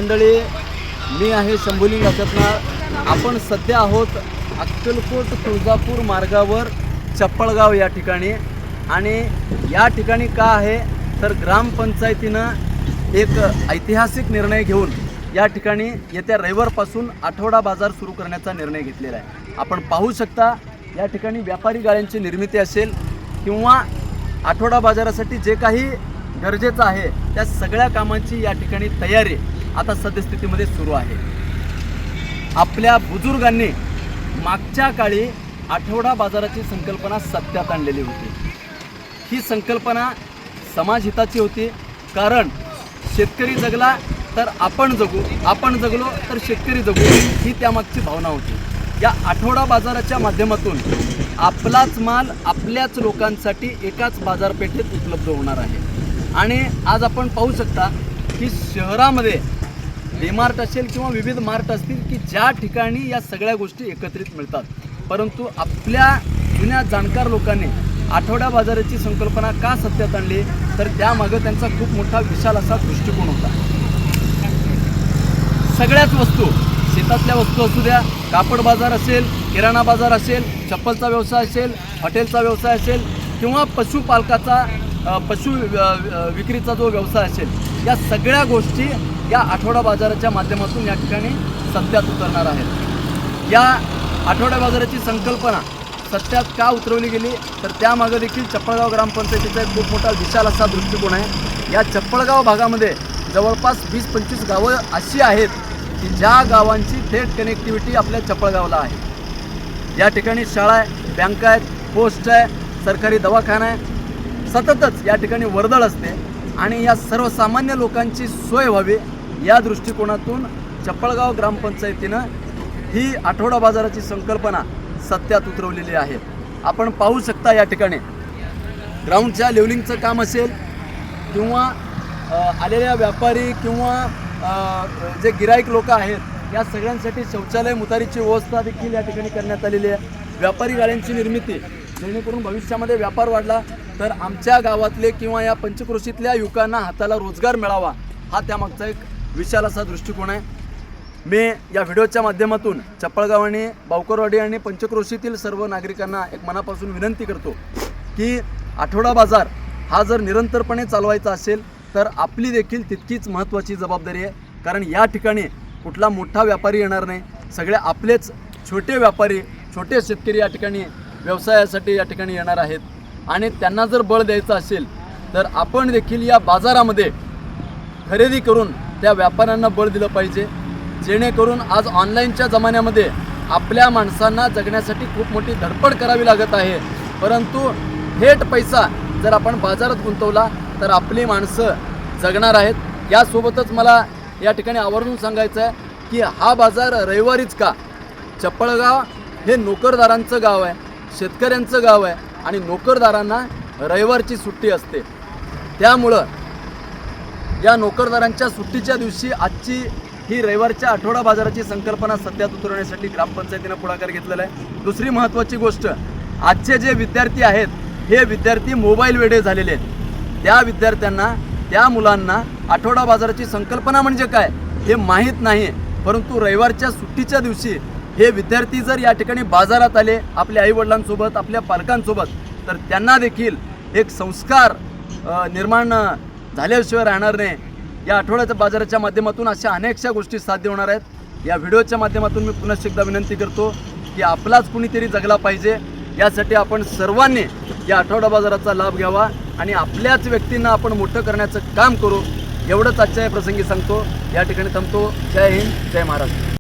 मंडळी, मी आहे शंभुलिंग अकतनाळ। आपण सध्या आहोत अक्कलकोट तुळजापूर मार्गावर चप्पळगाव या ठिकाणी। आणि या ठिकाणी का आहे तर ग्रामपंचायतीनं एक ऐतिहासिक निर्णय घेऊन या ठिकाणी येत्या रविवारपासून आठवडा बाजार सुरू करण्याचा निर्णय घेतलेला आहे। आपण पाहू शकता या ठिकाणी व्यापारी गाळ्यांची निर्मिती असेल किंवा आठवडा बाजारासाठी जे काही गरजेचं आहे त्या सगळ्या कामांची या ठिकाणी तयारी आता सद्यस्थितीमध्ये सुरू आहे। आपल्या बुजुर्गांनी मागच्या काळी आठवडा बाजाराची संकल्पना सत्यात आणलेली होती। ही संकल्पना समाजहिताची होती, कारण शेतकरी जगला तर आपण जगू, आपण जगलो तर शेतकरी जगू, ही त्यामागची भावना होती। या आठवडा बाजाराच्या माध्यमातून आपलाच माल आपल्याच लोकांसाठी एकाच बाजारपेठेत उपलब्ध होणार आहे। आणि आज आपण पाहू शकता की शहरामध्ये डीमार्ट असेल किंवा विविध मार्ट असतील की ज्या ठिकाणी या सगळ्या गोष्टी एकत्रित मिळतात, परंतु आपल्या जुन्या जाणकार लोकांनी आठवडा बाजाराची संकल्पना का सत्यात आणली तर त्यामागं त्यांचा खूप मोठा विशाल असा दृष्टिकोन होता। सगळ्याच वस्तू, शेतातल्या वस्तू असू द्या, कापड बाजार असेल, किराणा बाजार असेल, चप्पलचा व्यवसाय असेल, हॉटेलचा व्यवसाय असेल किंवा पशुपालकाचा पशु विक्रीचा जो व्यवसाय असेल, या सगळ्या गोष्टी या आठवडा बाजाराच्या माध्यमातून या ठिकाणी सत्यात उतरणार आहेत। या आठवडा बाजाराची संकल्पना सत्यात का उतरवली गेली तर त्यामागं देखील चप्पळगाव ग्रामपंचायतीचा एक खूप मोठा विशाल असा दृष्टिकोन आहे। या चप्पळगाव भागामध्ये जवळपास 20-25 गावं अशी आहेत की ज्या गावांची थेट कनेक्टिव्हिटी आपल्या चप्पळगावला आहे। या ठिकाणी शाळा आहे, बँक आहेत, पोस्ट आहे, सरकारी दवाखाना आहे, सततच या ठिकाणी वर्दळ असते। आणि या सर्वसामान्य लोकांची सोय व्हावी या दृष्टिकोनातून चप्पळगाव ग्रामपंचायतीनं ही आठवडा बाजाराची संकल्पना सत्यात उतरवलेली आहे। आपण पाहू शकता या ठिकाणी ग्राउंडच्या लेवलिंगचं काम असेल किंवा आलेल्या व्यापारी किंवा जे गिराईक लोक आहेत या सगळ्यांसाठी शौचालय मुतारीची व्यवस्था देखील या ठिकाणी करण्यात आलेली आहे। व्यापारी गाड्यांची निर्मिती, जेणेकरून भविष्यामध्ये व्यापार वाढला तर आमच्या गावातले किंवा या पंचक्रोशीतल्या युवकांना हाताला रोजगार मिळावा, हा त्यामागचा एक विशाल असा दृष्टिकोन आहे। मी या व्हिडिओच्या माध्यमातून चप्पळगाव आणि बावकरवाडी आणि पंचक्रोशीतील सर्व नागरिकांना एक मनापासून विनंती करतो की आठवडा बाजार हा जर निरंतरपणे चालवायचा असेल तर आपली देखील तितकीच महत्त्वाची जबाबदारी आहे। कारण या ठिकाणी कुठला मोठा व्यापारी येणार नाही, सगळे आपलेच छोटे व्यापारी, छोटे शेतकरी या ठिकाणी व्यवसायासाठी या ठिकाणी येणार आहेत। आणि त्यांना जर बळ द्यायचं असेल तर आपण देखील या बाजारामध्ये खरेदी करून त्या व्यापाऱ्यांना बळ दिलं पाहिजे, जेणेकरून आज ऑनलाईनच्या जमान्यामध्ये आपल्या माणसांना जगण्यासाठी खूप मोठी धडपड करावी लागत आहे, परंतु थेट पैसा जर आपण बाजारात गुंतवला तर आपली माणसं जगणार आहेत। यासोबतच मला या ठिकाणी आवर्जून सांगायचं आहे की हा बाजार रविवारीच का? चप्पळगाव हे नोकरदारांचं गाव आहे, शेतकऱ्यांचं गाव आहे आणि नोकरदारांना रविवारची सुट्टी असते। त्यामुळं या नोकरदारांच्या सुट्टीच्या दिवशी आजची ही रविवारच्या आठवडा बाजाराची संकल्पना सत्यात उतरवण्यासाठी ग्रामपंचायतीनं पुढाकार घेतलेला आहे। दुसरी महत्त्वाची गोष्ट, आजचे जे विद्यार्थी आहेत हे विद्यार्थी मोबाईल वेडे झालेले आहेत। त्या विद्यार्थ्यांना, त्या मुलांना आठवडा बाजाराची संकल्पना म्हणजे काय हे माहीत नाही, परंतु रविवारच्या सुट्टीच्या दिवशी हे विद्यार्थी जर या ठिकाणी बाजारात आले आपल्या आईवडिलांसोबत, आपल्या पालकांसोबत, तर त्यांना देखील एक संस्कार निर्माण झाल्याशिवाय राहणार नाही। या आठवड्याच्या बाजाराच्या माध्यमातून अशा अनेकशा गोष्टी साध्य होणार आहेत। या व्हिडिओच्या माध्यमातून मी पुन्हा एकदा विनंती करतो की आपलाच कुणीतरी जगला पाहिजे, यासाठी आपण सर्वांनी या आठवडा बाजाराचा लाभ घ्यावा आणि आपल्याच व्यक्तींना आपण मोठं करण्याचं काम करू, एवढंच आजच्या या प्रसंगी सांगतो। या ठिकाणी थांबतो। जय हिंद, जय महाराष्ट्र।